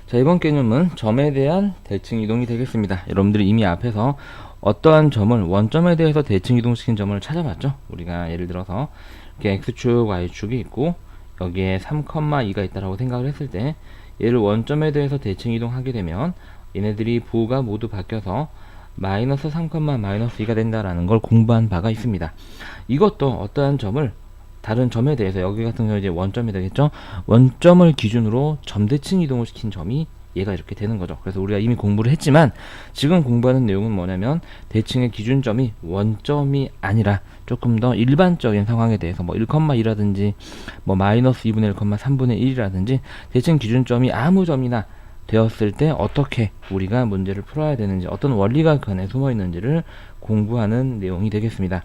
자, 이번 개념은 점에 대한 대칭 이동이 되겠습니다. 여러분들이 이미 앞에서 어떠한 점을 원점에 대해서 대칭 이동시킨 점을 찾아봤죠. 우리가 예를 들어서 이렇게 x축, y축이 있고 여기에 3,2가 있다라고 생각을 했을 때 얘를 원점에 대해서 대칭 이동하게 되면 얘네들이 부호가 모두 바뀌어서 마이너스 3, 마이너스 2가 된다라는 걸 공부한 바가 있습니다. 이것도 어떠한 점을 다른 점에 대해서 여기 같은 경우 이제 원점이 되겠죠. 원점을 기준으로 점대칭 이동을 시킨 점이 얘가 이렇게 되는 거죠. 그래서 우리가 이미 공부를 했지만 지금 공부하는 내용은 뭐냐면 대칭의 기준점이 원점이 아니라 조금 더 일반적인 상황에 대해서 뭐 1,2라든지 뭐 마이너스 2분의 1, 3분의 1이라든지 대칭 기준점이 아무 점이나 되었을 때 어떻게 우리가 문제를 풀어야 되는지 어떤 원리가 그 안에 숨어 있는지를 공부하는 내용이 되겠습니다.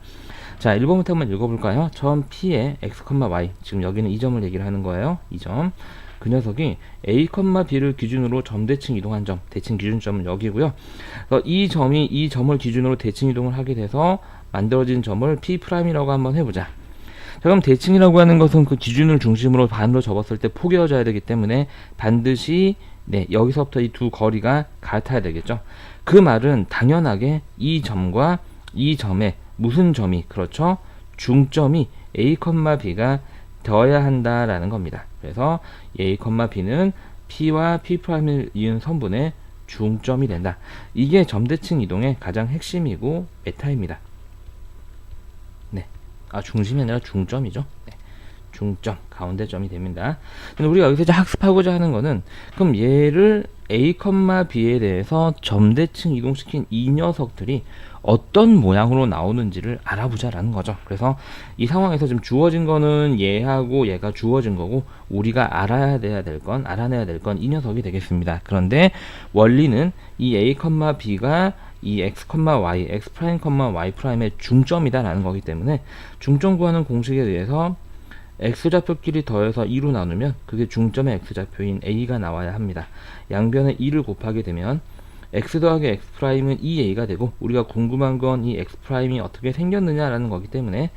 자, 1번부터 한번 읽어볼까요? 점 P의 x, y 지금 여기는 이 점을 얘기를 하는 거예요. 이 점. 그 녀석이 a, b를 기준으로 점대칭 이동한 점, 대칭 기준점은 여기고요. 이 점이 이 점을 기준으로 대칭 이동을 하게 돼서 만들어진 점을 P'이라고 한번 해보자. 자, 그럼 대칭이라고 하는 것은 그 기준을 중심으로 반으로 접었을 때 포개어져야 되기 때문에 반드시 여기서부터 이 두 거리가 같아야 되겠죠. 그 말은 당연하게 이 점과 이 점의 무슨 점이 그렇죠? 중점이 a, b가 되어야 한다라는 겁니다. 그래서 a, b는 p와 p'을 이은 선분의 중점이 된다. 이게 점대칭 이동의 가장 핵심이고 메타입니다. 네, 중심이 아니라 중점이죠. 네. 중점, 가운데 점이 됩니다. 근데 우리가 여기서 이제 학습하고자 하는 거는 그럼 얘를 a, b에 대해서 점대칭 이동시킨 이 녀석들이 어떤 모양으로 나오는지를 알아보자라는 거죠. 그래서 이 상황에서 지금 주어진 거는 얘하고 얘가 주어진 거고 우리가 알아내야 될 건 이 녀석이 되겠습니다. 그런데 원리는 이 a, b가 이 x, y, x', y''의 중점이다라는 거기 때문에 중점 구하는 공식에 의해서 x좌표끼리 더해서 2로 나누면 그게 중점의 x좌표인 a가 나와야 합니다. 양변에 2를 곱하게 되면 x 더하기 x'은 2a가 되고 우리가 궁금한 건 이 x'이 어떻게 생겼느냐라는 거기 때문에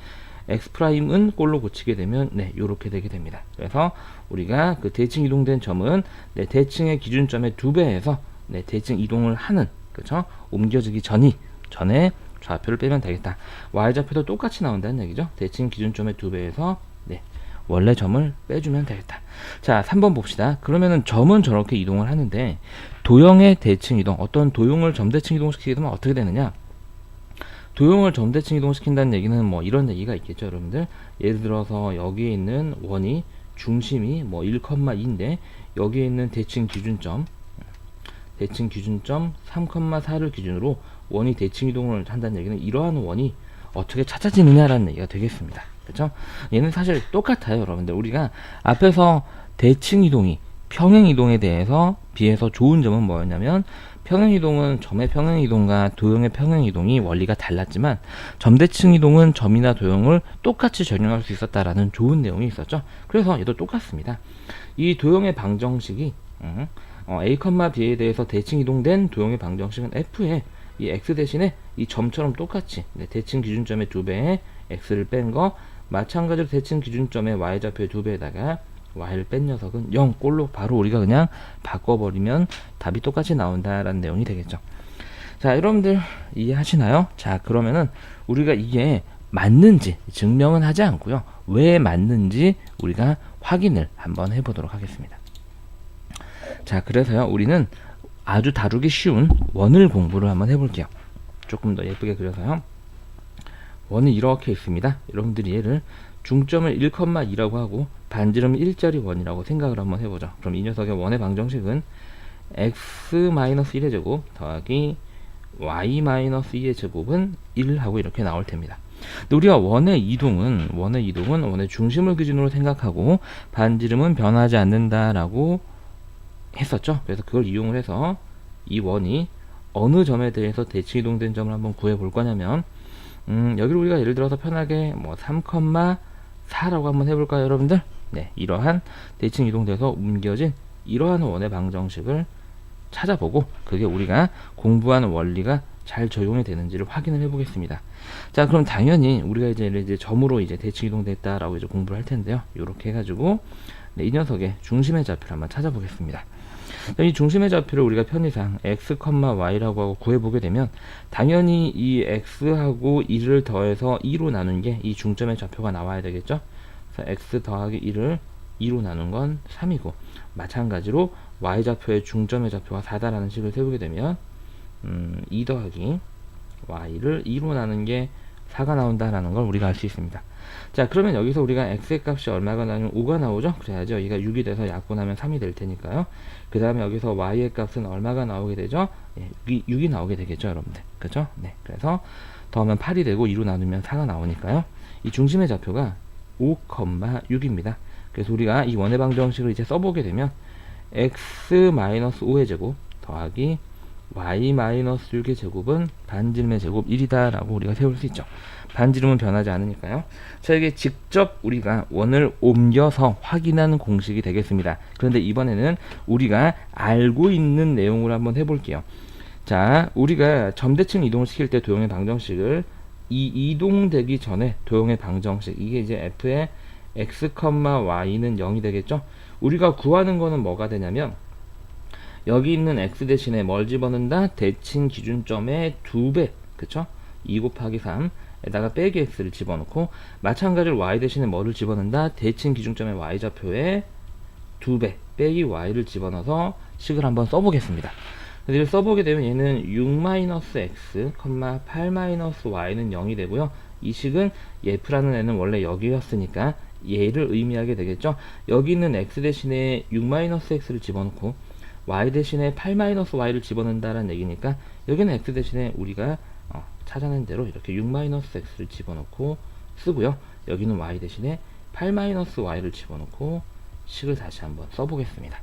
x'은 꼴로 고치게 되면 요렇게 되게 됩니다. 그래서 우리가 그 대칭 이동된 점은 대칭의 기준점의 2배에서 대칭 이동을 하는 그렇죠? 옮겨지기 전에 좌표를 빼면 되겠다. y좌표도 똑같이 나온다는 얘기죠. 대칭 기준점의 2배에서 원래 점을 빼주면 되겠다. 자, 3번 봅시다. 그러면은 점은 저렇게 이동을 하는데 도형의 대칭 이동, 어떤 도형을 점대칭 이동시키게 되면 어떻게 되느냐? 도형을 점대칭 이동시킨다는 얘기는 뭐 이런 얘기가 있겠죠, 여러분들. 예를 들어서 여기에 있는 원이 중심이 뭐 1,2인데 여기에 있는 대칭 기준점 3,4를 기준으로 원이 대칭 이동을 한다는 얘기는 이러한 원이 어떻게 찾아지느냐라는 얘기가 되겠습니다. 그렇죠? 얘는 사실 똑같아요, 여러분들. 우리가 앞에서 대칭 이동이 평행 이동에 대해서 비해서 좋은 점은 뭐였냐면 평행 이동은 점의 평행 이동과 도형의 평행 이동이 원리가 달랐지만 점대칭 이동은 점이나 도형을 똑같이 적용할 수 있었다라는 좋은 내용이 있었죠. 그래서 얘도 똑같습니다. 이 도형의 방정식이 a, b에 대해서 대칭 이동된 도형의 방정식은 f에 이 x 대신에 이 점처럼 똑같이 대칭 기준점의 2배에 x를 뺀 거 마찬가지로 대칭 기준점의 y좌표의 2배에다가 y를 뺀 녀석은 0 꼴로 바로 우리가 그냥 바꿔버리면 답이 똑같이 나온다라는 내용이 되겠죠. 자, 여러분들 이해하시나요? 자, 그러면은 우리가 이게 맞는지 증명은 하지 않고요. 왜 맞는지 우리가 확인을 한번 해보도록 하겠습니다. 자, 그래서요 우리는 아주 다루기 쉬운 원을 공부를 한번 해볼게요. 조금 더 예쁘게 그려서요. 원은 이렇게 있습니다. 여러분들이 얘를 중점을 1,2라고 하고 반지름은 1짜리 원이라고 생각을 한번 해보죠. 그럼 이 녀석의 원의 방정식은 x-1의 제곱 더하기 y-2의 제곱은 1 하고 이렇게 나올 텐니다. 근데 우리가 원의 이동은 원의 중심을 기준으로 생각하고 반지름은 변하지 않는다라고 했었죠. 그래서 그걸 이용을 해서 이 원이 어느 점에 대해서 대칭 이동된 점을 한번 구해 볼 거냐면 여기를 우리가 예를 들어서 편하게 뭐 3,4라고 한번 해볼까요, 여러분들? 이러한 대칭 이동돼서 옮겨진 이러한 원의 방정식을 찾아보고 그게 우리가 공부하는 원리가 잘 적용이 되는지를 확인을 해보겠습니다. 자, 그럼 당연히 우리가 이제 점으로 이제 대칭 이동됐다라고 이제 공부를 할 텐데요. 이렇게 해가지고 이 녀석의 중심의 좌표를 한번 찾아보겠습니다. 이 중심의 좌표를 우리가 편의상 x, y라고 하고 구해보게 되면 당연히 이 x하고 1을 더해서 2로 나눈 게 이 중점의 좌표가 나와야 되겠죠. 그래서 x 더하기 1을 2로 나눈 건 3이고, 마찬가지로 y좌표의 중점의 좌표가 4다라는 식을 세우게 되면 2 더하기 y를 2로 나눈 게 4가 나온다라는 걸 우리가 알 수 있습니다. 자, 그러면 여기서 우리가 x의 값이 얼마가 나오면 5가 나오죠? 그래야죠. 여기가 6이 돼서 약분하면 3이 될 테니까요. 그 다음에 여기서 y의 값은 얼마가 나오게 되죠? 예, 6이 나오게 되겠죠, 여러분들. 그죠? 네. 그래서 더하면 8이 되고 2로 나누면 4가 나오니까요. 이 중심의 좌표가 5,6입니다. 그래서 우리가 이 원의 방정식을 이제 써보게 되면 x-5의 제곱 더하기 y-6의 제곱은 반지름의 제곱 1이다 라고 우리가 세울 수 있죠. 반지름은 변하지 않으니까요. 자, 이게 직접 우리가 원을 옮겨서 확인하는 공식이 되겠습니다. 그런데 이번에는 우리가 알고 있는 내용을 한번 해볼게요. 자, 우리가 점대칭 이동을 시킬 때 도형의 방정식을 이 이동되기 전에 도형의 방정식, 이게 이제 f의 x, y는 0이 되겠죠. 우리가 구하는 거는 뭐가 되냐면 여기 있는 x 대신에 뭘 집어넣는다? 대칭 기준점의 2배, 그쵸? 2 곱하기 3에다가 빼기 x를 집어넣고, 마찬가지로 y 대신에 뭐를 집어넣는다? 대칭 기준점의 y좌표에 2배 빼기 y를 집어넣어서 식을 한번 써보겠습니다. 이걸 써보게 되면 얘는 6-x, 8-y는 0이 되고요. 이 식은 f라는 애는 원래 여기였으니까 얘를 의미하게 되겠죠. 여기 있는 x 대신에 6-x를 집어넣고 y 대신에 8-y를 집어넣는다는 얘기니까 여기는 x 대신에 우리가 찾아낸 대로 이렇게 6-x를 집어넣고 쓰고요. 여기는 y 대신에 8-y를 집어넣고 식을 다시 한번 써보겠습니다.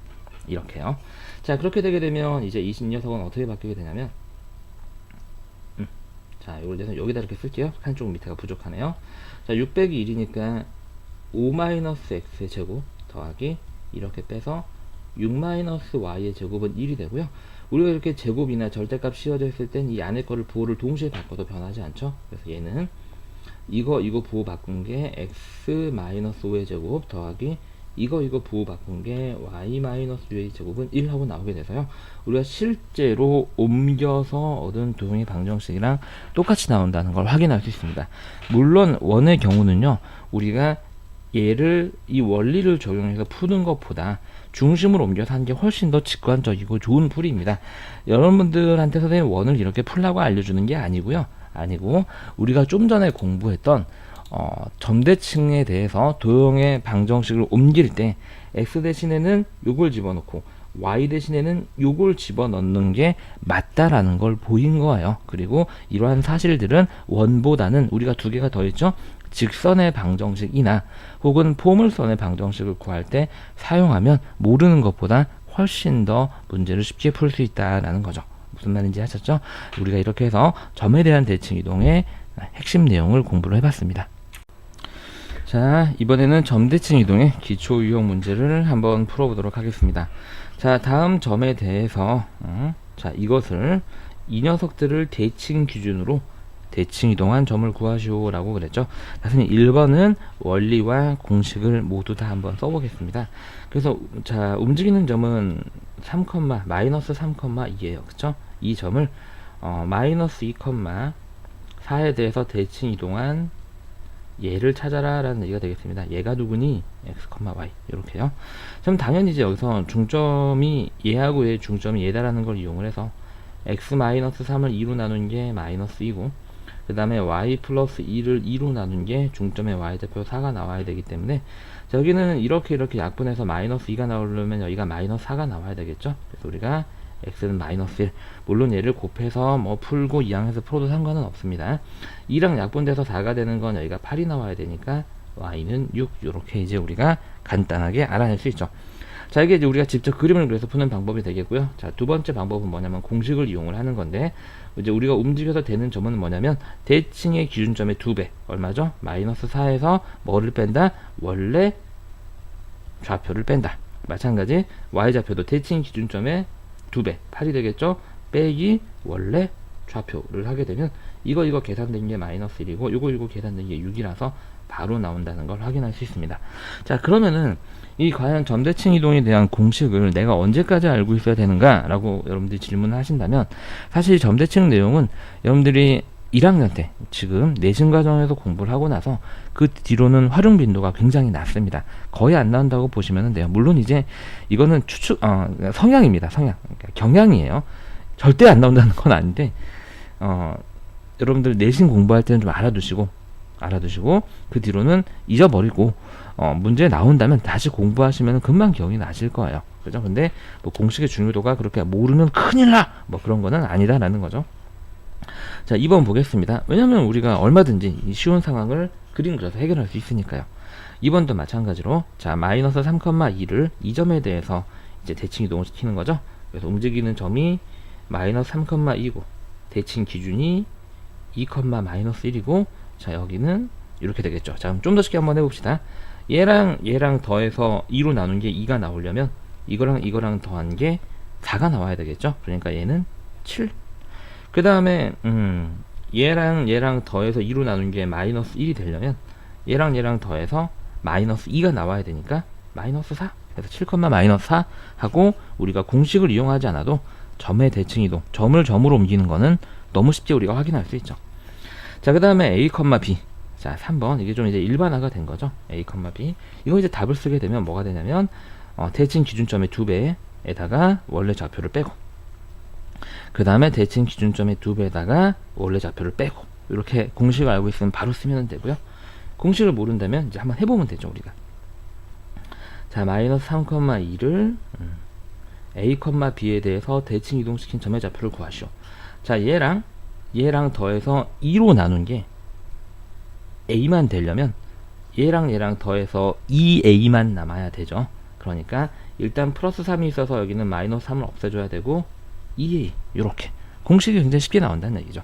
이렇게요. 자, 그렇게 되게 되면 이제 이 녀석은 어떻게 바뀌게 되냐면 자, 이걸 내서 여기다 이렇게 쓸게요. 한쪽 밑에가 부족하네요. 자, 6 빼기 1이니까 5-x의 제곱 더하기 이렇게 빼서 6-y의 제곱은 1이 되고요. 우리가 이렇게 제곱이나 절대값 씌워져 있을 땐 이 안에 거를 부호를 동시에 바꿔도 변하지 않죠. 그래서 얘는 이거 부호 바꾼 게 x-5의 제곱 더하기 이거 부호 바꾼 게 y-6의 제곱은 1 하고 나오게 돼서요. 우리가 실제로 옮겨서 얻은 도형의 방정식이랑 똑같이 나온다는 걸 확인할 수 있습니다. 물론 원의 경우는요, 우리가 얘를 이 원리를 적용해서 푸는 것보다 중심을 옮겨서 하는 게 훨씬 더 직관적이고 좋은 풀이입니다. 여러분들한테 선생님 원을 이렇게 풀라고 알려주는 게 아니고요. 아니고 우리가 좀 전에 공부했던 점대칭에 대해서 도형의 방정식을 옮길 때 x 대신에는 요걸 집어넣고 y 대신에는 요걸 집어넣는 게 맞다라는 걸 보인 거예요. 그리고 이러한 사실들은 원보다는 우리가 두 개가 더 있죠. 직선의 방정식이나 혹은 포물선의 방정식을 구할 때 사용하면 모르는 것보다 훨씬 더 문제를 쉽게 풀 수 있다라는 거죠. 무슨 말인지 하셨죠? 우리가 이렇게 해서 점에 대한 대칭 이동의 핵심 내용을 공부를 해봤습니다. 자, 이번에는 점대칭 이동의 기초 유형 문제를 한번 풀어보도록 하겠습니다. 자, 다음 점에 대해서 자, 이것을 이 녀석들을 대칭 기준으로 대칭 이동한 점을 구하시오 라고 그랬죠. 선생님 1번은 원리와 공식을 모두 다 한번 써보겠습니다. 그래서 자, 움직이는 점은 3,-3,2에요. 그쵸? 이 점을 마이너스 2,4에 대해서 대칭 이동한 얘를 찾아라 라는 얘기가 되겠습니다. 얘가 누구니? x, y 이렇게요. 그럼 당연히 이제 여기서 중점이 얘하고 얘의 중점이 얘다라는 걸 이용을 해서 x-3을 2로 나눈 게 마이너스 2고, 그 다음에 y 플러스 2를 2로 나눈 게 중점의 y좌표 4가 나와야 되기 때문에 여기는 이렇게 약분해서 마이너스 2가 나오려면 여기가 마이너스 4가 나와야 되겠죠. 그래서 우리가 x는 마이너스 1, 물론 얘를 곱해서 뭐 풀고 이항해서 풀어도 상관은 없습니다. 2랑 약분돼서 4가 되는 건 여기가 8이 나와야 되니까 y는 6, 이렇게 이제 우리가 간단하게 알아낼 수 있죠. 자, 이게 이제 우리가 직접 그림을 그려서 푸는 방법이 되겠고요. 자, 두 번째 방법은 뭐냐면 공식을 이용을 하는 건데, 이제 우리가 움직여서 되는 점은 뭐냐면 대칭의 기준점의 2배, 얼마죠? 마이너스 4에서 뭐를 뺀다? 원래 좌표를 뺀다. 마찬가지 y좌표도 대칭 기준점의 2배, 8이 되겠죠? 빼기 원래 좌표를 하게 되면 이거 계산된 게 마이너스 1이고 요거 계산된 게 6이라서 바로 나온다는 걸 확인할 수 있습니다. 자, 그러면은 이 과연 점대칭 이동에 대한 공식을 내가 언제까지 알고 있어야 되는가 라고 여러분들이 질문을 하신다면, 사실 점대칭 내용은 여러분들이 1학년 때 지금 내신 과정에서 공부를 하고 나서 그 뒤로는 활용 빈도가 굉장히 낮습니다. 거의 안 나온다고 보시면 돼요. 물론 이제 이거는 성향입니다. 성향. 그러니까 경향이에요. 절대 안 나온다는 건 아닌데, 여러분들 내신 공부할 때는 좀 알아두시고 그 뒤로는 잊어버리고, 문제 나온다면 다시 공부하시면 금방 기억이 나실 거예요. 그죠? 근데 뭐 공식의 중요도가 그렇게 모르면 큰일 나! 뭐 그런 거는 아니다라는 거죠. 자, 2번 보겠습니다. 왜냐면 우리가 얼마든지 이 쉬운 상황을 그림 그려서 해결할 수 있으니까요. 2번도 마찬가지로, 자, 마이너스 3,2를 이 점에 대해서 이제 대칭 이동을 시키는 거죠. 그래서 움직이는 점이 마이너스 3,2고, 대칭 기준이 2,-1이고, 자, 여기는 이렇게 되겠죠. 자, 그럼 좀 더 쉽게 한번 해봅시다. 얘랑 더해서 2로 나눈 게 2가 나오려면 이거랑 더한 게 4가 나와야 되겠죠. 그러니까 얘는 7. 그 다음에 얘랑 더해서 2로 나눈 게 마이너스 1이 되려면 얘랑 더해서 마이너스 2가 나와야 되니까 마이너스 4. 그래서 7,-4 하고, 우리가 공식을 이용하지 않아도 점의 대칭 이동, 점을 점으로 옮기는 거는 너무 쉽게 우리가 확인할 수 있죠. 자, 그 다음에 a, b. 자, 3번. 이게 좀 이제 일반화가 된 거죠. a, b. 이거 이제 답을 쓰게 되면 뭐가 되냐면, 대칭 기준점의 2배에다가 원래 좌표를 빼고, 그 다음에 대칭 기준점의 2배에다가 원래 좌표를 빼고, 이렇게 공식을 알고 있으면 바로 쓰면 되고요. 공식을 모른다면 이제 한번 해보면 되죠, 우리가. 자, 마이너스 3,2를 a, b에 대해서 대칭 이동시킨 점의 좌표를 구하시오. 자, 얘랑 더해서 2로 나눈 게 a만 되려면 얘랑 더해서 2a만 남아야 되죠. 그러니까 일단 플러스 3이 있어서 여기는 마이너스 3을 없애줘야 되고, 2a, 요렇게 공식이 굉장히 쉽게 나온다는 얘기죠.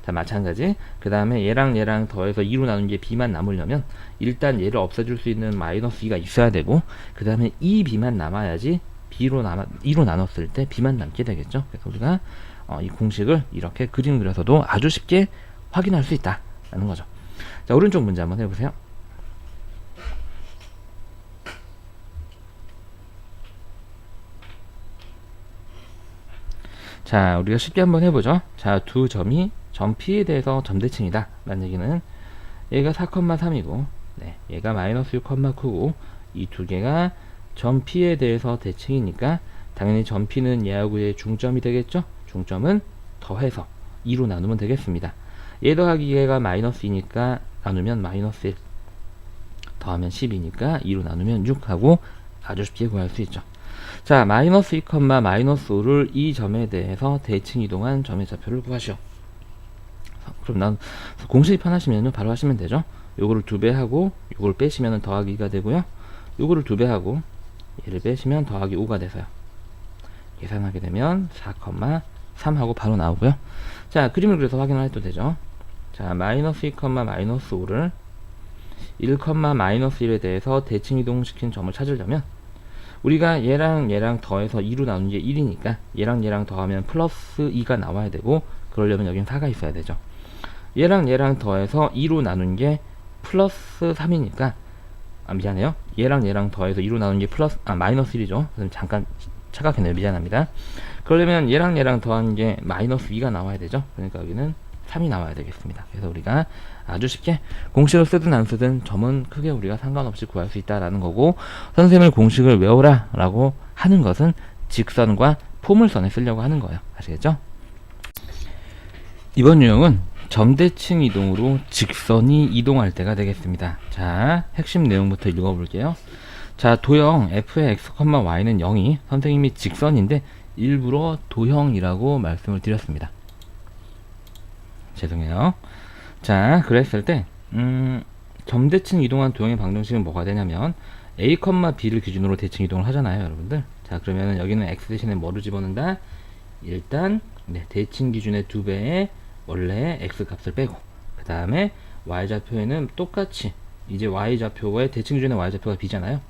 자, 마찬가지. 그 다음에 얘랑 더해서 2로 나눈 게 b만 남으려면 일단 얘를 없애줄 수 있는 마이너스 2가 있어야 되고, 그 다음에 2b만 남아야지 2로 나눴을 때 b만 남게 되겠죠. 그래서 우리가 이 공식을 이렇게 그림 그려서도 아주 쉽게 확인할 수 있다라는 거죠. 자, 오른쪽 문제 한번 해보세요. 자, 우리가 쉽게 한번 해보죠. 자, 두 점이 점 P에 대해서 점대칭이다 라는 얘기는, 얘가 4,3이고 네, 얘가 마이너스 6,9고 이 두 개가 점 P에 대해서 대칭이니까 당연히 점 P는 얘하고 얘의 중점이 되겠죠. 중점은 더해서 2로 나누면 되겠습니다. 얘 더하기 얘가 마이너스 2니까 나누면 마이너스 1, 더하면 10이니까 2로 나누면 6 하고 아주 쉽게 구할 수 있죠. 자, 마이너스 2, 마이너스 5를 이 점에 대해서 대칭 이동한 점의 좌표를 구하시오. 그럼 난 공식 입력하시면 바로 하시면 되죠. 요거를 2배 하고 요걸 빼시면 더하기 2가 되고요. 요거를 2배 하고 얘를 빼시면 더하기 5가 돼서요. 계산하게 되면 4,3 하고 바로 나오고요. 자, 그림을 그려서 확인을 해도 되죠. 자, 마이너스 2, 마이너스 5를 1, 마이너스 1에 대해서 대칭 이동시킨 점을 찾으려면 우리가 얘랑 더해서 2로 나눈 게 1이니까 얘랑 더하면 플러스 2가 나와야 되고, 그러려면 여긴 4가 있어야 되죠. 얘랑 더해서 2로 나눈 게 플러스 3이니까, 미안해요. 얘랑 더해서 2로 나눈 게 마이너스 1이죠. 그럼 잠깐 착각했네요. 미안합니다. 그러려면 얘랑 더한 게 마이너스 2가 나와야 되죠. 그러니까 여기는 3이 나와야 되겠습니다. 그래서 우리가 아주 쉽게 공식을 쓰든 안 쓰든 점은 크게 우리가 상관없이 구할 수 있다라는 거고, 선생님을 공식을 외워라 라고 하는 것은 직선과 포물선에 쓰려고 하는 거예요. 아시겠죠? 이번 유형은 점대칭 이동으로 직선이 이동할 때가 되겠습니다. 자, 핵심 내용부터 읽어볼게요. 자, 도형 f의 x, y는 0이 선생님이 직선인데 일부러 도형이라고 말씀을 드렸습니다. 죄송해요. 자, 그랬을 때 점대칭 이동한 도형의 방정식은 뭐가 되냐면 a, b를 기준으로 대칭 이동을 하잖아요, 여러분들. 자, 그러면 여기는 x 대신에 뭐를 집어넣는다? 일단 대칭 기준의 2배의 원래 x 값을 빼고, 그 다음에 y좌표에는 똑같이 이제 y좌표의 대칭 기준의 y좌표가 b잖아요.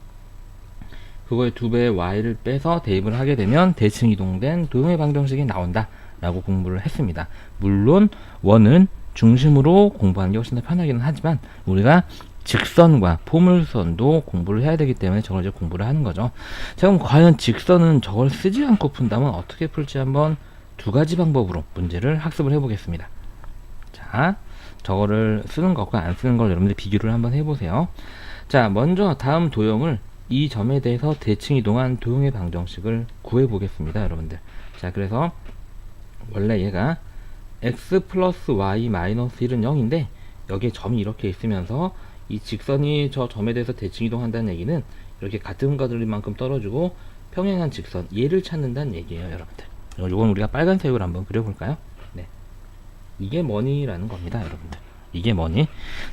그거의 2배의 y를 빼서 대입을 하게 되면 대칭 이동된 도형의 방정식이 나온다 라고 공부를 했습니다. 물론 원은 중심으로 공부하는 게 훨씬 더 편하기는 하지만 우리가 직선과 포물선도 공부를 해야 되기 때문에 저걸 이제 공부를 하는 거죠. 자, 그럼 과연 직선은 저걸 쓰지 않고 푼다면 어떻게 풀지 한번 두 가지 방법으로 문제를 학습을 해보겠습니다. 자, 저거를 쓰는 것과 안 쓰는 걸 여러분들 비교를 한번 해보세요. 자, 먼저 다음 도형을 이 점에 대해서 대칭 이동한 도형의 방정식을 구해보겠습니다, 여러분들. 자, 그래서 원래 얘가 x 플러스 y 마이너스 1은 0인데 여기에 점이 이렇게 있으면서 이 직선이 저 점에 대해서 대칭 이동한다는 얘기는 이렇게 같은 거들만큼 떨어지고 평행한 직선 얘를 찾는다는 얘기예요, 여러분들. 요건 우리가 빨간색으로 한번 그려볼까요? 네, 이게 뭐니라는 겁니다, 여러분들. 이게 뭐니?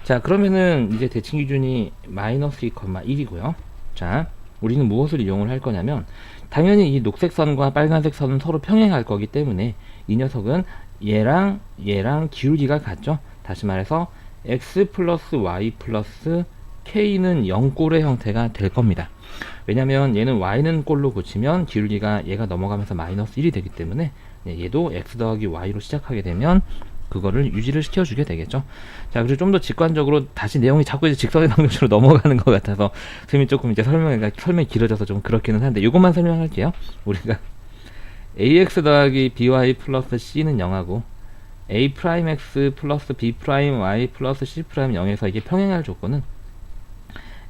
자, 그러면은 이제 대칭 기준이 마이너스 2,1이고요. 자, 우리는 무엇을 이용을 할 거냐면 당연히 이 녹색 선과 빨간색 선은 서로 평행할 거기 때문에 이 녀석은 얘랑 기울기가 같죠. 다시 말해서 x 플러스 y 플러스 k는 0꼴의 형태가 될 겁니다. 왜냐면 얘는 y는 꼴로 고치면 기울기가 얘가 넘어가면서 마이너스 1이 되기 때문에 얘도 x 더하기 y로 시작하게 되면 그거를 유지를 시켜주게 되겠죠. 자, 그리고 좀 더 직관적으로 다시 내용이 자꾸 이제 직선의 방정식으로 넘어가는 것 같아서 선생님이 조금 이제 설명이 길어져서 좀 그렇기는 한데 이것만 설명할게요. 우리가 ax 더하기 by 플러스 c는 0하고 a 프라임 x 플러스 b 프라임 y 플러스 c 프라임 0에서 이게 평행할 조건은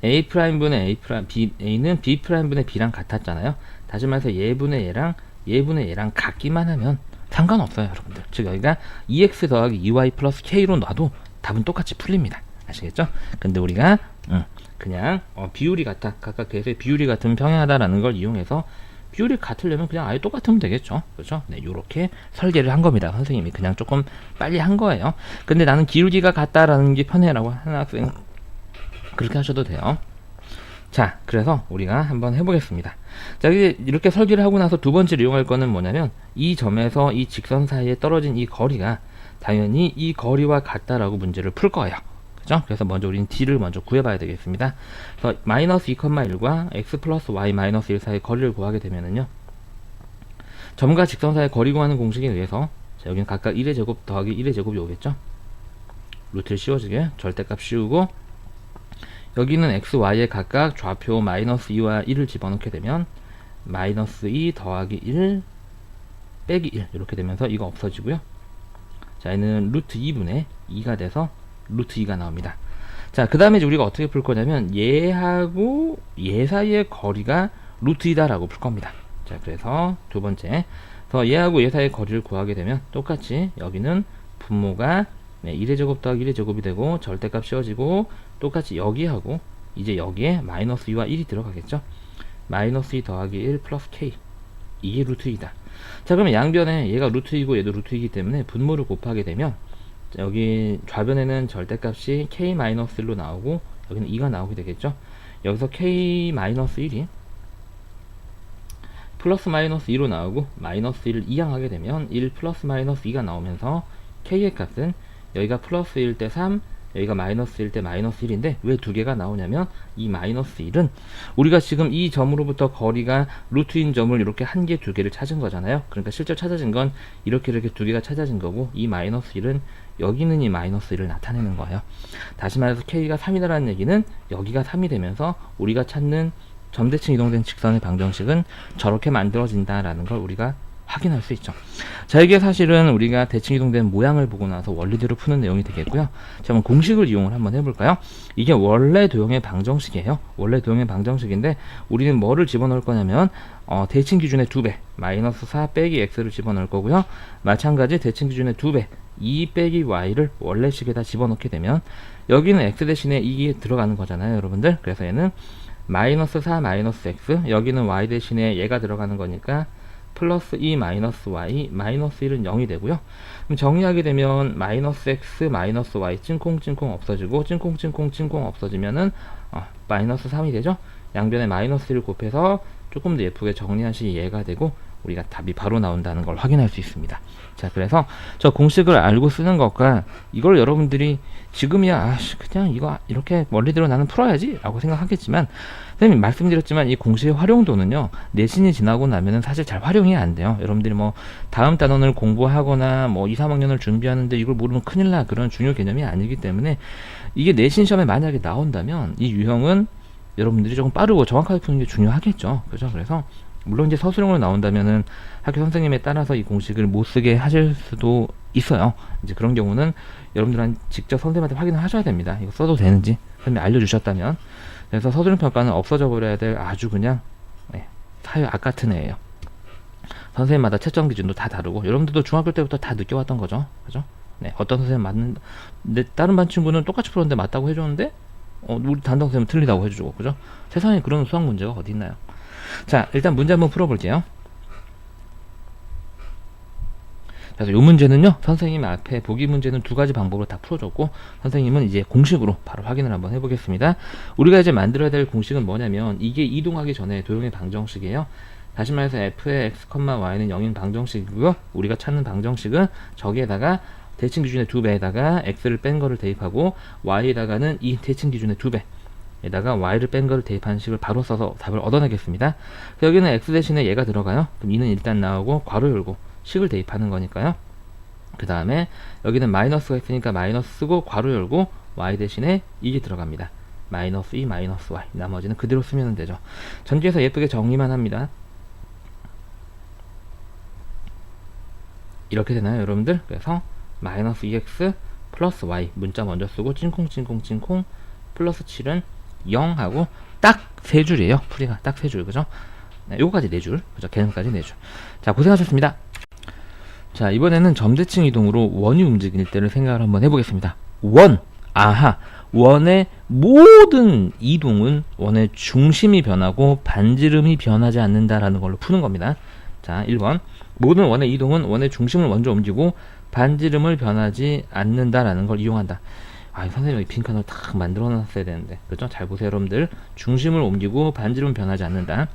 a 프라임분의 a 프라임 a는 b 프라임분의 b랑 같았잖아요. 다시 말해서 얘분의 얘랑 같기만 하면 상관없어요, 여러분들. 즉 여기가 2x 더하기 2y 플러스 k로 놔도 답은 똑같이 풀립니다. 아시겠죠? 근데 우리가 그냥 비율이 같아, 각각 계수의 비율이 같으면 평행하다라는 걸 이용해서 비율이 같으려면 그냥 아예 똑같으면 되겠죠. 그렇죠? 네, 요렇게 설계를 한 겁니다. 선생님이 그냥 조금 빨리 한 거예요. 근데 나는 기울기가 같다라는 게 편해라고 하는 학생 그렇게 하셔도 돼요. 자, 그래서 우리가 한번 해보겠습니다. 자, 이렇게 설계를 하고 나서 두 번째로 이용할 거는 뭐냐면 이 점에서 이 직선 사이에 떨어진 이 거리가 당연히 이 거리와 같다라고 문제를 풀 거예요. 그죠? 그래서 먼저 우리는 d를 먼저 구해봐야 되겠습니다. 그래서 마이너스 2,1과 x 플러스 y 마이너스 1 사이의 거리를 구하게 되면은요, 점과 직선 사이의 거리 구하는 공식에 의해서 자, 여기는 각각 1의 제곱 더하기 1의 제곱이 오겠죠? 루트를 씌워주게 절대값 씌우고 여기는 x, y에 각각 좌표 마이너스 2와 1을 집어넣게 되면 마이너스 2 더하기 1 빼기 1 이렇게 되면서 이거 없어지고요. 자, 얘는 루트 2분의 2가 돼서 루트 2가 나옵니다. 자, 그 다음에 우리가 어떻게 풀 거냐면 얘하고 얘 사이의 거리가 루트 2다 라고 풀 겁니다. 자, 그래서 두 번째, 그래서 얘하고 얘 사이의 거리를 구하게 되면 똑같이 여기는 분모가 1의 제곱 더하기 1의 제곱이 되고 절대값 씌워지고 똑같이 여기하고 이제 여기에 마이너스 2와 1이 들어가겠죠. 마이너스 2 더하기 1 플러스 k, 이게 루트 2다. 자, 그러면 양변에 얘가 루트 2고 얘도 루트 2이기 때문에 분모를 곱하게 되면 여기 좌변에는 절대값이 k-1로 나오고 여기는 2가 나오게 되겠죠. 여기서 k-1이 플러스 마이너스 2로 나오고 마이너스 1을 이항하게 되면 1 플러스 마이너스 2가 나오면서 k의 값은 여기가 플러스 1 때 3, 여기가 마이너스 1 때 마이너스 1인데 왜 두 개가 나오냐면 이 마이너스 1은 우리가 지금 이 점으로부터 거리가 루트인 점을 이렇게 한 개, 두 개를 찾은 거잖아요. 그러니까 실제로 찾아진 건 이렇게 두 개가 찾아진 거고 이 마이너스 1은 여기는 이 마이너스 1을 나타내는 거예요. 다시 말해서 k가 3이라는 얘기는 여기가 3이 되면서 우리가 찾는 점대칭 이동된 직선의 방정식은 저렇게 만들어진다라는 걸 우리가 확인할 수 있죠. 자, 이게 사실은 우리가 대칭 이동된 모양을 보고 나서 원리대로 푸는 내용이 되겠고요. 자, 그럼 공식을 이용을 한번 해볼까요? 이게 원래 도형의 방정식이에요. 원래 도형의 방정식인데 우리는 뭐를 집어넣을 거냐면 대칭 기준의 2배 마이너스 4 빼기 x를 집어넣을 거고요. 마찬가지 대칭 기준의 2배 2 빼기 y를 원래식에다 집어넣게 되면 여기는 x 대신에 이게 들어가는 거잖아요, 여러분들. 그래서 얘는 마이너스 4 마이너스 x, 여기는 y 대신에 얘가 들어가는 거니까 플러스 2 마이너스 y 마이너스 1은 0이 되고요. 그럼 정리하게 되면 마이너스 x 마이너스 y 찐콩찐콩 없어지고 찐콩찐콩찐콩 없어지면은 마이너스 3이 되죠. 양변에 마이너스 1을 곱해서 조금 더 예쁘게 정리한 식이 얘가 되고 우리가 답이 바로 나온다는 걸 확인할 수 있습니다. 자, 그래서 저 공식을 알고 쓰는 것과 이걸 여러분들이 지금이야 그냥 이거 이렇게 원리대로 나는 풀어야지 라고 생각하겠지만 선생님 말씀드렸지만 이 공식의 활용도는요, 내신이 지나고 나면은 사실 잘 활용이 안 돼요. 여러분들이 뭐 다음 단원을 공부하거나 뭐 2, 3학년을 준비하는데 이걸 모르면 큰일 나, 그런 중요 개념이 아니기 때문에 이게 내신 시험에 만약에 나온다면 이 유형은 여러분들이 조금 빠르고 정확하게 푸는 게 중요하겠죠. 그죠? 그래서 물론 이제 서술형으로 나온다면은 학교 선생님에 따라서 이 공식을 못 쓰게 하실 수도 있어요. 이제 그런 경우는 여러분들은 직접 선생님한테 확인을 하셔야 됩니다. 이거 써도 되는지 선생님이 알려주셨다면. 그래서 서술형 평가는 없어져 버려야 될 아주 그냥 사회 악 같은 애예요. 선생님마다 채점 기준도 다 다르고 여러분들도 중학교 때부터 다 느껴왔던 거죠. 그죠? 네, 어떤 선생님 맞는, 내 다른 반 친구는 똑같이 풀었는데 맞다고 해줬는데 우리 담당 선생님은 틀리다고 해주고, 그죠? 세상에 그런 수학 문제가 어디 있나요? 자, 일단 문제 한번 풀어볼게요. 그래서 이 문제는요, 선생님 앞에 보기 문제는 두 가지 방법으로 다 풀어줬고, 선생님은 이제 공식으로 바로 확인을 한번 해보겠습니다. 우리가 이제 만들어야 될 공식은 뭐냐면, 이게 이동하기 전에 도형의 방정식이에요. 다시 말해서 f의 x, y는 0인 방정식이고요. 우리가 찾는 방정식은 저기에다가 대칭 기준의 2배에다가 x를 뺀 거를 대입하고, y에다가는 이 대칭 기준의 2배 에다가 y를 뺀 거를 대입한 식을 바로 써서 답을 얻어내겠습니다. 여기는 x 대신에 얘가 들어가요. 그럼 2는 일단 나오고 괄호 열고 식을 대입하는 거니까요. 그 다음에 여기는 마이너스가 있으니까 마이너스 쓰고 괄호 열고 y 대신에 이게 들어갑니다. 마이너스 2 마이너스 y, 나머지는 그대로 쓰면 되죠. 전기에서 예쁘게 정리만 합니다. 이렇게 되나요, 여러분들? 그래서 마이너스 2x 플러스 y 문자 먼저 쓰고 찡콩 플러스 7은 0 하고 딱 3줄이에요. 풀이가 딱 3줄, 그죠? 네, 요거까지 4줄, 그죠? 개념까지 4줄. 자, 고생하셨습니다. 자, 이번에는 점대칭 이동으로 원이 움직일 때를 생각을 한번 해보겠습니다. 원, 아하, 원의 모든 이동은 원의 중심이 변하고 반지름이 변하지 않는다라는 걸로 푸는 겁니다. 자, 1번, 모든 원의 이동은 원의 중심을 먼저 옮기고 반지름을 변하지 않는다라는 걸 이용한다. 선생님 여기 빈칸을 딱 만들어 놨어야 되는데, 그죠? 잘 보세요, 여러분들. 중심을 옮기고 반지름은 변하지 않는다.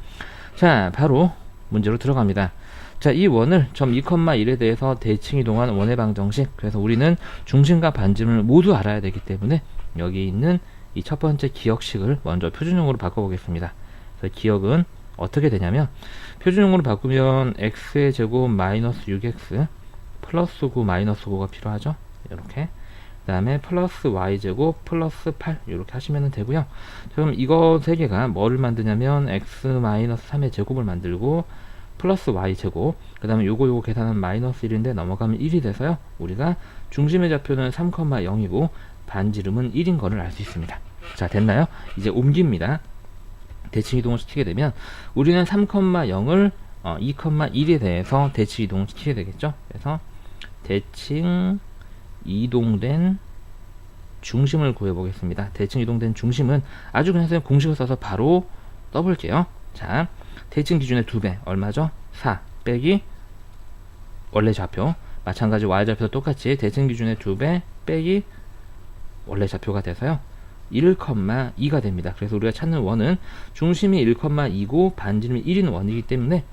자, 바로 문제로 들어갑니다. 자, 이 원을 점 2,1에 대해서 대칭 이동한 원의 방정식. 그래서 우리는 중심과 반지름을 모두 알아야 되기 때문에 여기 있는 이 첫 번째 기억식을 먼저 표준형으로 바꿔보겠습니다. 그래서 기억은 어떻게 되냐면, 표준형으로 바꾸면 x의 제곱 마이너스 6x 플러스 9 마이너스 9가 필요하죠. 이렇게. 그 다음에 플러스 y제곱 플러스 8 이렇게 하시면 되고요. 그럼 이거 세 개가 뭐를 만드냐면 x 마이너스 3의 제곱을 만들고 플러스 y제곱, 그 다음에 요거 계산하면 마이너스 1인데 넘어가면 1이 돼서요, 우리가 중심의 좌표는 3,0이고 반지름은 1인 거를 알 수 있습니다. 자, 됐나요? 이제 옮깁니다. 대칭 이동을 시키게 되면 우리는 3,0을 2,1에 대해서 대칭 이동을 시키게 되겠죠. 그래서 대칭 이동된 중심을 구해보겠습니다. 대칭 이동된 중심은 아주 그냥 선생님 공식을 써서 바로 써볼게요. 자, 대칭 기준의 2배 얼마죠? 4 빼기 원래 좌표, 마찬가지 y좌표도 똑같이 대칭 기준의 2배 빼기 원래 좌표가 돼서요 1,2가 됩니다. 그래서 우리가 찾는 원은 중심이 1,2고 반지름이 1인 원이기 때문에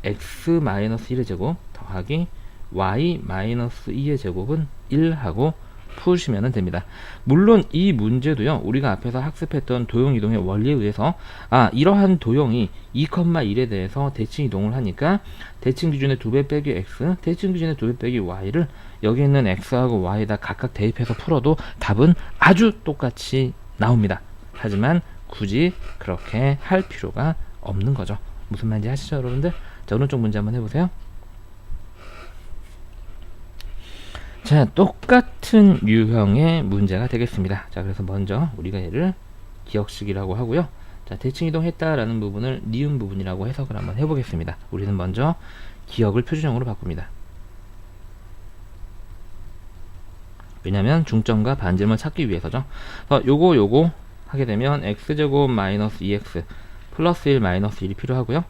x-1의 제곱 더하기 y-2의 제곱은 1 하고 푸시면 됩니다. 물론 이 문제도요, 우리가 앞에서 학습했던 도형 이동의 원리에 의해서 이러한 도형이 2,1에 대해서 대칭 이동을 하니까 대칭 기준의 2배 빼기 x, 대칭 기준의 2배 빼기 y를 여기 있는 x하고 y에다 각각 대입해서 풀어도 답은 아주 똑같이 나옵니다. 하지만 굳이 그렇게 할 필요가 없는 거죠. 무슨 말인지 아시죠, 여러분들? 자, 오른쪽 문제 한번 해보세요. 자, 똑같은 유형의 문제가 되겠습니다. 자, 그래서 먼저 우리가 얘를 기억식이라고 하고요. 자, 대칭 이동했다라는 부분을 니은 부분이라고 해석을 한번 해보겠습니다. 우리는 먼저 기억을 표준형으로 바꿉니다. 왜냐면 중점과 반지름을 찾기 위해서죠. 요거 하게 되면 x제곱 마이너스 2x 플러스 1 마이너스 1이 필요하고요.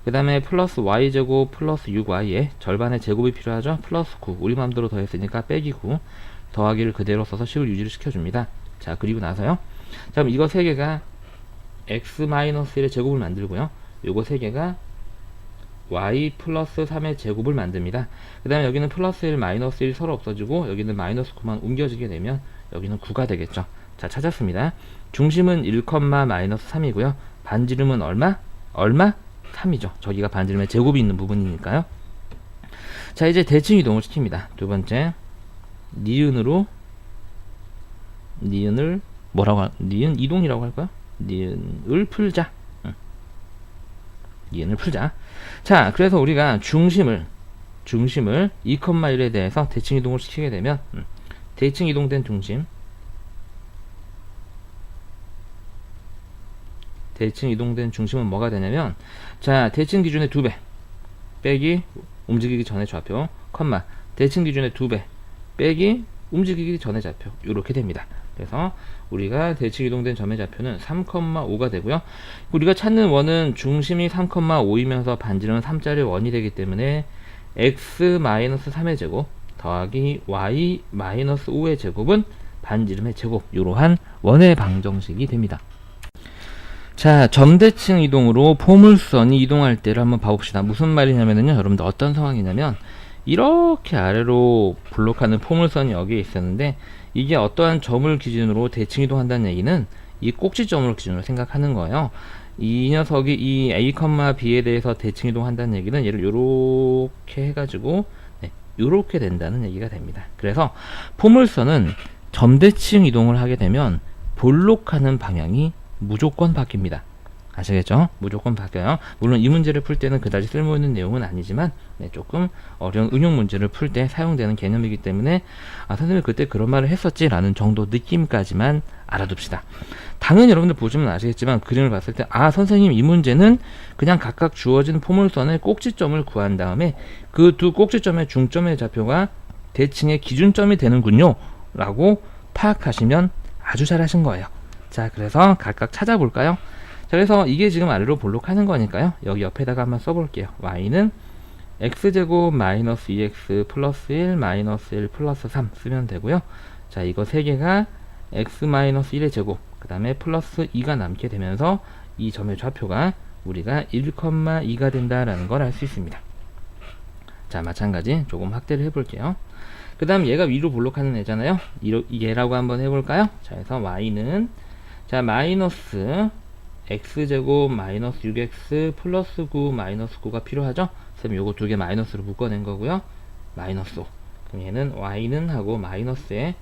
그 다음에 플러스 y제곱 플러스 6y에 절반의 제곱이 필요하죠. 플러스 9, 우리 맘대로 더했으니까 빼기 9 더하기를 그대로 써서 식을 유지를 시켜줍니다. 자, 그리고 나서요, 자, 그럼 이거 3개가 x-1의 제곱을 만들고요, 요거 3개가 y 플러스 3의 제곱을 만듭니다. 그 다음에 여기는 플러스 1 마이너스 1 서로 없어지고 여기는 마이너스 9만 옮겨지게 되면 여기는 9가 되겠죠. 자, 찾았습니다. 중심은 1, 마이너스 3이고요 반지름은 얼마? 3이죠. 저기가 반지름의 제곱이 있는 부분이니까요. 자, 이제 대칭 이동을 시킵니다. 두 번째, 니은을 니은 이동이라고 할까요? 니은을 풀자. 니은을 풀자. 자, 그래서 우리가 중심을 2,1에 대해서 대칭 이동을 시키게 되면 대칭 이동된 중심은 뭐가 되냐면, 자, 대칭 기준의 2배 빼기 움직이기 전의 좌표, 컴마 대칭 기준의 2배 빼기 움직이기 전의 좌표, 이렇게 됩니다. 그래서 우리가 대칭 이동된 점의 좌표는 3,5가 되고요. 우리가 찾는 원은 중심이 3,5이면서 반지름은 3짜리 원이 되기 때문에 x-3의 제곱 더하기 y-5의 제곱은 반지름의 제곱, 이러한 원의 방정식이 됩니다. 자, 점대칭 이동으로 포물선이 이동할 때를 한번 봐봅시다. 무슨 말이냐면요, 여러분들 어떤 상황이냐면, 이렇게 아래로 블록하는 포물선이 여기에 있었는데, 이게 어떠한 점을 기준으로 대칭 이동한다는 얘기는 이 꼭지점을 기준으로 생각하는 거예요. 이 녀석이 이 A, B에 대해서 대칭 이동한다는 얘기는 얘를 요렇게 해가지고 요렇게 된다는 얘기가 됩니다. 그래서 포물선은 점대칭 이동을 하게 되면 볼록하는 방향이 무조건 바뀝니다. 아시겠죠? 무조건 바뀌어요. 물론 이 문제를 풀 때는 그다지 쓸모있는 내용은 아니지만 조금 어려운 응용 문제를 풀 때 사용되는 개념이기 때문에 선생님이 그때 그런 말을 했었지 라는 정도 느낌까지만 알아둡시다. 당연히 여러분들 보시면 아시겠지만 그림을 봤을 때 선생님 이 문제는 그냥 각각 주어진 포물선의 꼭지점을 구한 다음에 그 두 꼭지점의 중점의 좌표가 대칭의 기준점이 되는군요 라고 파악하시면 아주 잘하신 거예요. 자, 그래서 각각 찾아볼까요? 자, 그래서 이게 지금 아래로 볼록하는 거니까요. 여기 옆에다가 한번 써볼게요. y는 x제곱 마이너스 2x 플러스 1 마이너스 1 플러스 3 쓰면 되고요. 자, 이거 3개가 x 마이너스 1의 제곱, 그 다음에 플러스 2가 남게 되면서 이 점의 좌표가 우리가 1,2가 된다라는 걸 알 수 있습니다. 자, 마찬가지 조금 확대를 해볼게요. 그 다음 얘가 위로 볼록하는 애잖아요. 얘라고 한번 해볼까요? 자, 그래서 y는 마이너스 x제곱 마이너스 6x 플러스 9 마이너스 9가 필요하죠? 그럼 요거 두 개 마이너스로 묶어낸 거고요. 마이너스 5. 그럼 얘는 y는 하고 마이너스에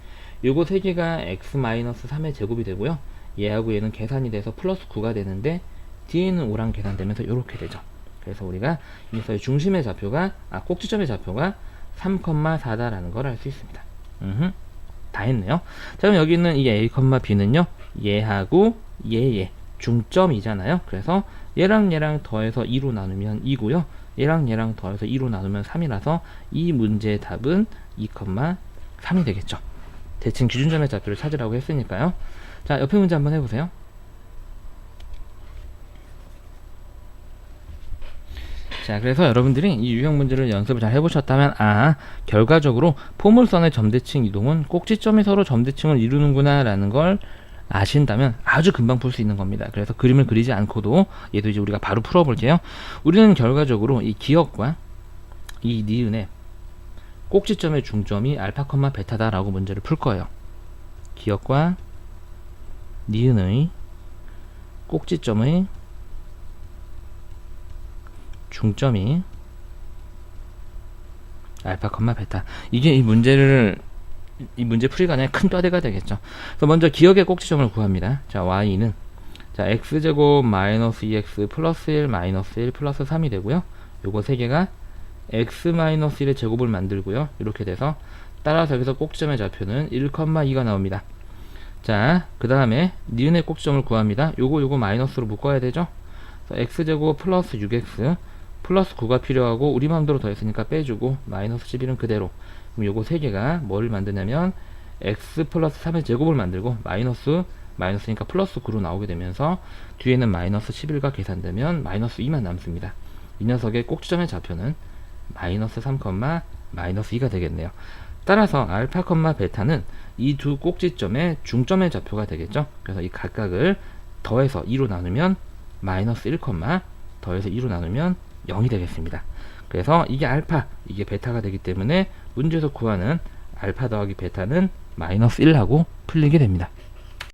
요거 세 개가 x 마이너스 3의 제곱이 되고요. 얘하고 얘는 계산이 돼서 플러스 9가 되는데 뒤에는 5랑 계산되면서 요렇게 되죠. 그래서 우리가 이 녀석의 중심의 좌표가 꼭지점의 좌표가 3,4다라는 걸 알 수 있습니다. 다 했네요. 자, 그럼 여기 있는 이 a, b는요, 얘하고 얘 중점이잖아요. 그래서 얘랑 더해서 2로 나누면 2고요. 얘랑 더해서 2로 나누면 3이라서 이 문제의 답은 2,3이 되겠죠. 대칭 기준점의 좌표를 찾으라고 했으니까요. 자, 옆에 문제 한번 해보세요. 자, 그래서 여러분들이 이 유형 문제를 연습을 잘 해보셨다면 결과적으로 포물선의 점대칭 이동은 꼭지점이 서로 점대칭을 이루는구나 라는 걸 아신다면 아주 금방 풀 수 있는 겁니다. 그래서 그림을 그리지 않고도 얘도 이제 우리가 바로 풀어볼게요. 우리는 결과적으로 이 기억과 이 니은의 꼭지점의 중점이 알파, 베타다 라고 문제를 풀 거예요. 기억과 니은의 꼭지점의 중점이 알파, 베타. 이게 이 문제 풀이가 아니라 큰 뼈대가 되겠죠. 그래서 먼저 기억의 꼭지점을 구합니다. 자, y는 x제곱 마이너스 2x 플러스 1 마이너스 1 플러스 3이 되고요. 요거 세 개가 x 마이너스 1의 제곱을 만들고요. 이렇게 돼서 따라서 여기서 꼭지점의 좌표는 1,2가 나옵니다. 자, 그 다음에 니은의 꼭지점을 구합니다. 요거 마이너스로 묶어야 되죠. 그래서 x제곱 플러스 6x 플러스 9가 필요하고 우리 마음대로 더했으니까 빼주고 마이너스 11은 그대로. 그럼 요거 세 개가 뭐를 만드냐면 x 플러스 3의 제곱을 만들고 마이너스니까 플러스 9로 나오게 되면서 뒤에는 마이너스 11가 계산되면 마이너스 2만 남습니다. 이 녀석의 꼭지점의 좌표는 마이너스 3, 마이너스 2가 되겠네요. 따라서 알파, 베타는 이 두 꼭지점의 중점의 좌표가 되겠죠. 그래서 이 각각을 더해서 2로 나누면 마이너스 1, 더해서 2로 나누면 0이 되겠습니다. 그래서 이게 알파, 이게 베타가 되기 때문에 문제에서 구하는 알파 더하기 베타는 마이너스 1하고 풀리게 됩니다.